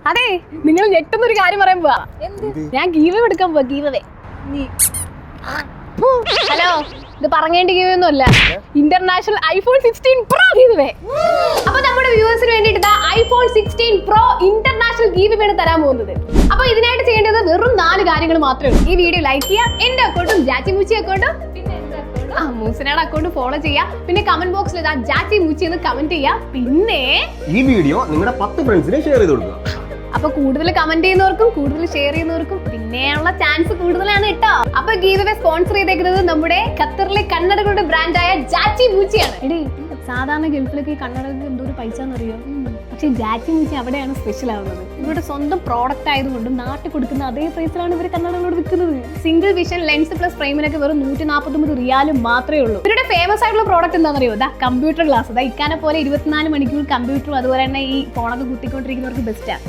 അതെ, നിങ്ങൾ ഞെട്ടുന്നൊരു കാര്യം പറയാൻ പോവാ. ഞാൻ ഗീവ് എടുക്കാൻ പോവാ. ഗീവേ ഹലോ, ഇത് പറഞ്ഞേണ്ട ഗീവ് ഒന്നുമല്ല, ഇന്റർനാഷണൽ ഐഫോൺ 16 Pro ഗീവേ. അപ്പൊ നമ്മുടെ വ്യൂവേഴ്സിന് വേണ്ടിയിട്ട് ഐഫോൺ 16 Pro ഇന്റർനാഷണൽ ഗീവ് ആണ് തരാൻ പോകുന്നത്. അപ്പൊ ഇതിനായിട്ട് ചെയ്യേണ്ടത് വെറും 4 കാര്യങ്ങൾ മാത്രമേ ഉള്ളൂ. ഈ വീഡിയോ ലൈക്ക് ചെയ്യാം, എന്റെ അക്കൗണ്ടും ജാച്ചി മൂച്ചി അക്കൗണ്ടും മൂസനയുടെ അക്കൗണ്ട് ഫോളോ ചെയ്യാം. പിന്നെ കമന്റ് ബോക്സിൽ ജാച്ചി മൂച്ചി എന്ന് കമന്റ് ചെയ്യാം. പിന്നെ ഈ വീഡിയോ നിങ്ങളുടെ 10 ഫ്രണ്ട്സിനെ ഷെയർ ചെയ്ത് കൊടുക്കുക. അപ്പൊ കൂടുതൽ കമന്റ് ചെയ്യുന്നവർക്കും കൂടുതൽ ഷെയർ ചെയ്യുന്നവർക്കും പിന്നെയുള്ള ചാൻസ് കൂടുതലാണ് കേട്ടോ. അപ്പൊ ഗീവ് സ്പോൺസർ ചെയ്തേക്കുന്നത് നമ്മുടെ ഖത്തറിലെ കണ്ണടകളുടെ ബ്രാൻഡായ ജാച്ചി മൂച്ചിയാണ്. എടീ, സാധാരണ ഗൾഫിലൊക്കെ ഈ കണ്ണടകൾക്ക് എന്തോ ഒരു പൈസ എന്നറിയോ? പക്ഷെ ജാച്ചി മൂച്ചി അവിടെയാണ് സ്പെഷ്യൽ ആവുന്നത്. ഇവരുടെ സ്വന്തം പ്രോഡക്റ്റ് ആയതുകൊണ്ടും നാട്ടിൽ കൊടുക്കുന്ന അതേ പ്രൈസിലാണ് ഇവർ കണ്ണടകളോട് വിൽക്കുന്നത്. സിംഗിൾ വിഷൻ ലെൻസ് പ്ലസ് ഫ്രെയിമിനൊക്കെ വെറും 149 റിയാലും മാത്രമേ ഉള്ളൂ. ഇവരുടെ ഫേമസ് ആയിട്ടുള്ള പ്രോഡക്റ്റ് എന്താണെന്നറിയോ? Computer glass. ഇക്കാനെ പോലെ 24 മണിക്കൂർ കമ്പ്യൂട്ടറും അതുപോലെ തന്നെ ഈ ഫോണൊക്കെ കുത്തിക്കൊണ്ടിരിക്കുന്നവർക്ക് ബെസ്റ്റാണ്.